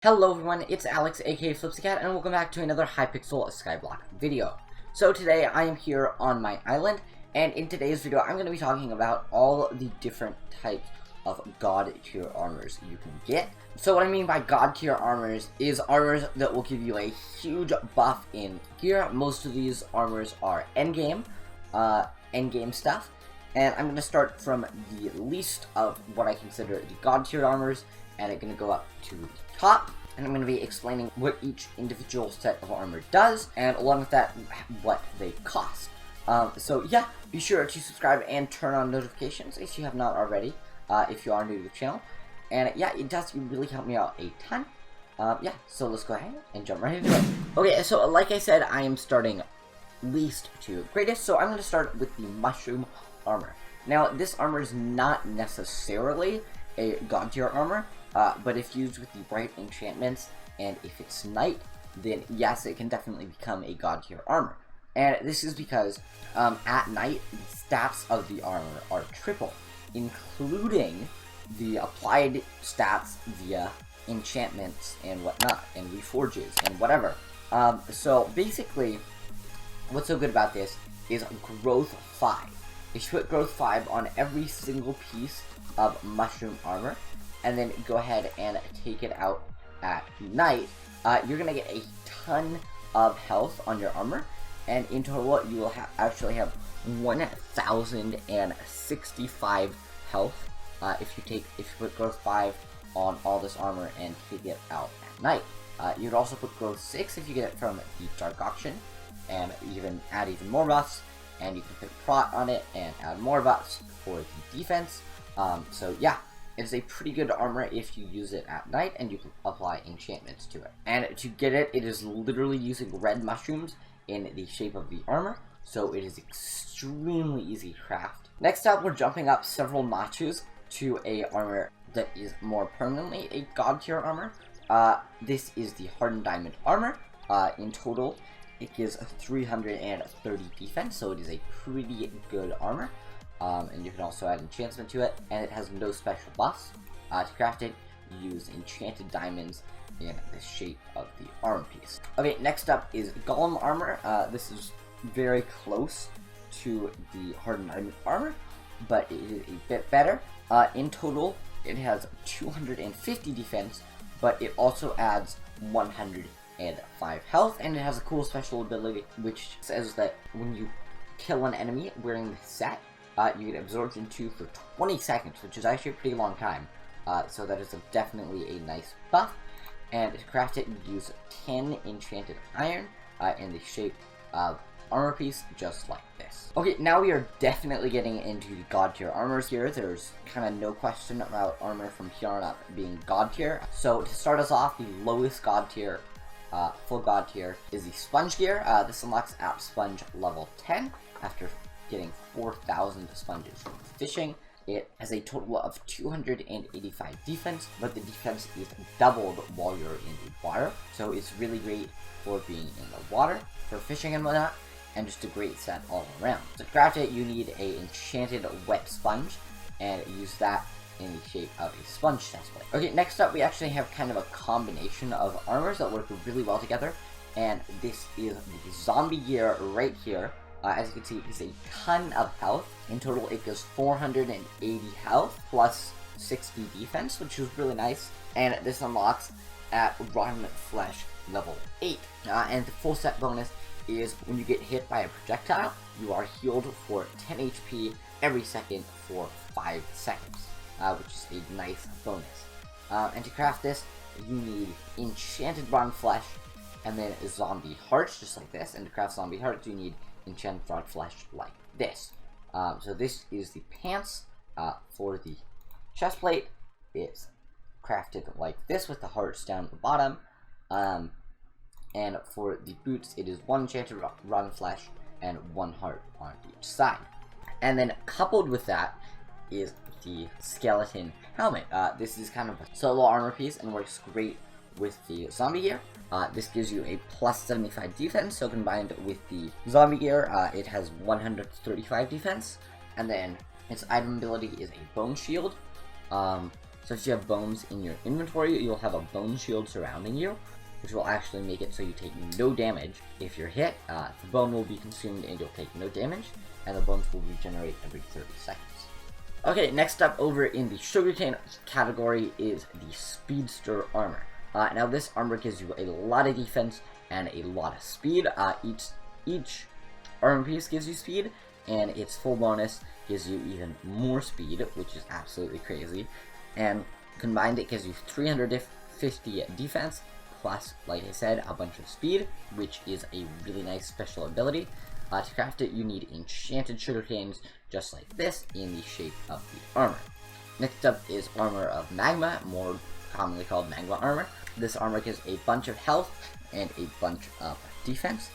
Hello everyone, it's Alex aka Flipzcat and welcome back to another Hypixel Skyblock video. So today I am here on my island, and in today's video I'm going to be talking about all the different types of god tier armors you can get. So what I mean by god tier armors is armors that will give you a huge buff in gear. Most of these armors are endgame stuff, and I'm going to start from the least of what I consider the god tier armors, and I'm going to go up to the top, and I'm going to be explaining what each individual set of armor does, and along with that, what they cost. So yeah, be sure to subscribe and turn on notifications if you have not already, if you are new to the channel. And yeah, it does really help me out a ton. Yeah, so let's go ahead and jump right into it. Okay, so like I said, I am starting least to greatest, so I'm going to start with the mushroom armor. Now, this armor is not necessarily a god tier armor, but if used with the right enchantments, and if it's night, then yes, it can definitely become a god tier armor. And this is because at night, the stats of the armor are triple, including the applied stats via enchantments and whatnot, and reforges and whatever. So basically, what's so good about this is growth 5. If you put growth 5 on every single piece of mushroom armor, and then go ahead and take it out at night, you're gonna get a ton of health on your armor, and in total you will actually have 1065 health if you put growth 5 on all this armor and take it out at night. You'd also put growth 6 if you get it from the dark auction, and add even more buffs, and you can put prot on it and add more buffs for the defense. So yeah, it's a pretty good armor if you use it at night and you can apply enchantments to it. And to get it, it is literally using red mushrooms in the shape of the armor, so it is extremely easy to craft. Next up, we're jumping up several notches to a armor that is more permanently a god tier armor. This is the hardened diamond armor. In total, it gives 330 defense, so it is a pretty good armor. And you can also add enchantment to it, and it has no special buffs. To craft it, you use enchanted diamonds in the shape of the armor piece. Okay, next up is golem armor. This is very close to the hardened diamond armor, but it is a bit better. In total, it has 250 defense, but it also adds 105 health, and it has a cool special ability which says that when you kill an enemy wearing the set, you get absorption 2 for 20 seconds, which is actually a pretty long time. So that is definitely a nice buff. And to craft it, you use 10 enchanted iron in the shape of armor piece, just like this. Okay, now we are definitely getting into the god tier armors here. There's kind of no question about armor from here on up being god tier. So to start us off, the lowest god tier, full god tier, is the sponge gear. This unlocks at sponge level 10 after getting 4,000 sponges from fishing. It has a total of 285 defense, but the defense is doubled while you're in the water, so it's really great for being in the water, for fishing and whatnot, and just a great set all around. To craft it, you need a enchanted wet sponge, and use that in the shape of a sponge chestplate. Okay, next up we actually have kind of a combination of armors that work really well together, and this is the zombie gear right here. As you can see, it gives a ton of health. In total, it gives 480 health plus 60 defense, which is really nice. And this unlocks at rotten flesh level 8. And the full set bonus is when you get hit by a projectile, you are healed for 10 HP every second for 5 seconds, which is a nice bonus. And to craft this, you need enchanted rotten flesh and then zombie hearts, just like this. And to craft zombie hearts, you need enchanted frog flesh like this. So this is the pants for the chest plate. It's crafted like this with the hearts down at the bottom. And for the boots, it is 1 enchanted rotten flesh and 1 heart on each side. And then coupled with that is the skeleton helmet. This is kind of a solo armor piece and works great with the zombie gear. This gives you a plus 75 defense, so combined with the zombie gear, it has 135 defense. And then its item ability is a bone shield, So if you have bones in your inventory, you'll have a bone shield surrounding you, which will actually make it so you take no damage. If you're hit, the bone will be consumed and you'll take no damage, and the bones will regenerate every 30 seconds. Okay, next up over in the sugarcane category is the Speedster armor. Now this armor gives you a lot of defense and a lot of speed. Each armor piece gives you speed, and its full bonus gives you even more speed, which is absolutely crazy. And combined, it gives you 350 defense, plus, like I said, a bunch of speed, which is a really nice special ability. To craft it, you need enchanted sugarcanes, just like this, in the shape of the armor. Next up is Armor of Magma, more commonly called Magma Armor. This armor gives a bunch of health and a bunch of defense.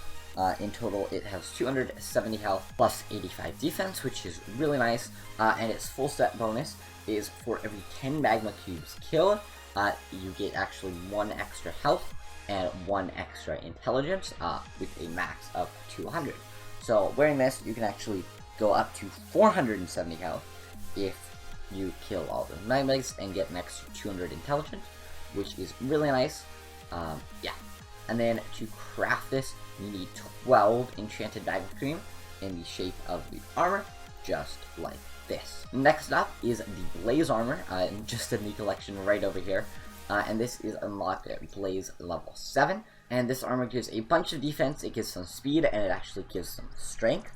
In total, it has 270 health plus 85 defense, which is really nice. And its full set bonus is for every 10 magma cubes killed, you get actually 1 extra health and 1 extra intelligence, with a max of 200. So wearing this, you can actually go up to 470 health if you kill all the magmas and get an extra 200 intelligence, which is really nice. Yeah. And then to craft this, you need 12 enchanted magma cream in the shape of the armor, just like this. Next up is the Blaze armor, just in the collection right over here. And this is unlocked at Blaze level 7. And this armor gives a bunch of defense, it gives some speed, and it actually gives some strength.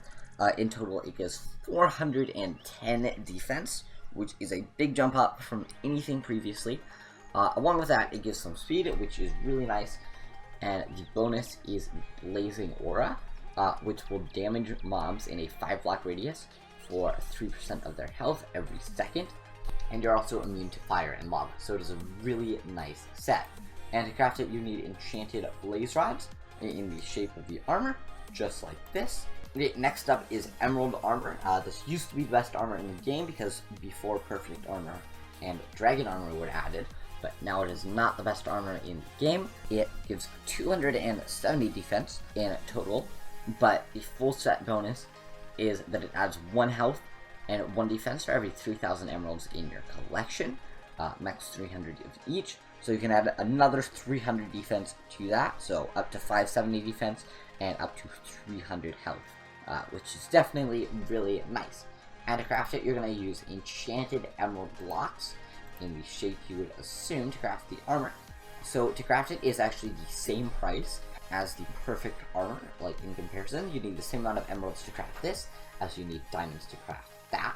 In total, it gives 410 defense, which is a big jump up from anything previously. Along with that, it gives some speed, which is really nice. And the bonus is Blazing Aura, which will damage mobs in a 5-block radius for 3% of their health every second. And you're also immune to fire and lava, so it is a really nice set. And to craft it, you need enchanted blaze rods in the shape of the armor, just like this. Okay, next up is Emerald armor. This used to be the best armor in the game because before Perfect armor and Dragon armor were added, but now it is not the best armor in the game. It gives 270 defense in total, but the full set bonus is that it adds 1 health and 1 defense for every 3,000 emeralds in your collection, max 300 of each. So you can add another 300 defense to that, so up to 570 defense and up to 300 health, which is definitely really nice. And to craft it, you're going to use enchanted emerald blocks in the shape you would assume to craft the armor. So to craft it is actually the same price as the Perfect armor. Like in comparison, you need the same amount of emeralds to craft this as you need diamonds to craft that.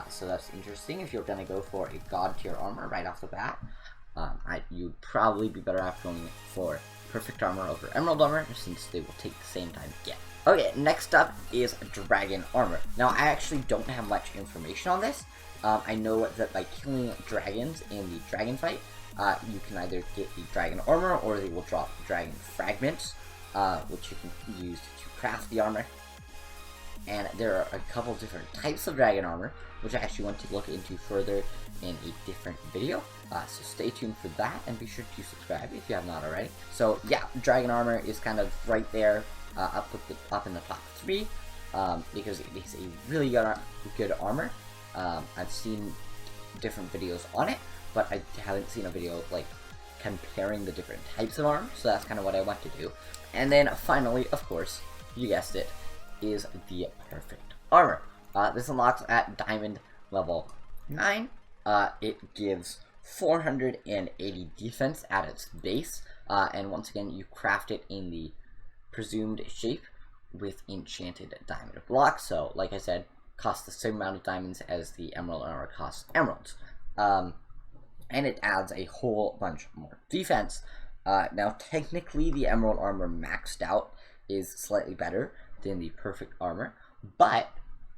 So that's interesting. If you're going to go for a god tier armor right off the bat, you'd probably be better off going for Perfect armor over Emerald armor, since they will take the same time to get. Okay, next up is Dragon armor. Now, I actually don't have much information on this. I know that by killing dragons in the dragon fight, you can either get the dragon armor or they will drop dragon fragments, which you can use to craft the armor. And there are a couple different types of dragon armor, which I actually want to look into further in a different video. So stay tuned for that, and be sure to subscribe if you have not already. So yeah, dragon armor is kind of right there, up in the top 3, because it is a really good armor. I've seen different videos on it, but I haven't seen a video like comparing the different types of armor, so that's kind of what I want to do. And then finally, of course, you guessed it, is the Perfect armor. This unlocks at diamond level 9. It gives 480 defense at its base, and once again, you craft it in the presumed shape with enchanted diamond blocks. So, like I said, costs the same amount of diamonds as the emerald armor costs emeralds. And it adds a whole bunch more defense. Now, technically, the emerald armor maxed out is slightly better than the Perfect armor, but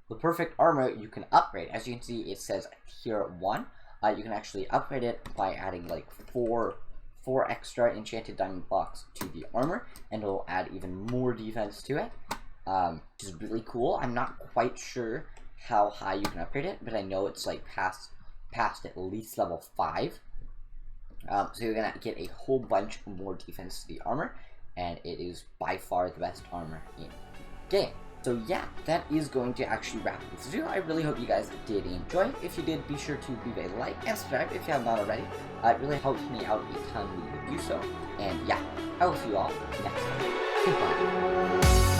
the Perfect armor you can upgrade. As you can see, it says tier 1. You can actually upgrade it by adding like four extra enchanted diamond blocks to the armor, and it'll add even more defense to it, which is really cool. I'm not quite sure how high you can upgrade it, but I know it's like past at least level 5. So you're gonna get a whole bunch more defense to the armor, and it is by far the best armor in the game. So yeah, that is going to actually wrap up this video. I really hope you guys did enjoy. If you did, be sure to leave a like and subscribe if you have not already. It really helps me out a ton when you do so. And yeah, I will see you all next time. Goodbye.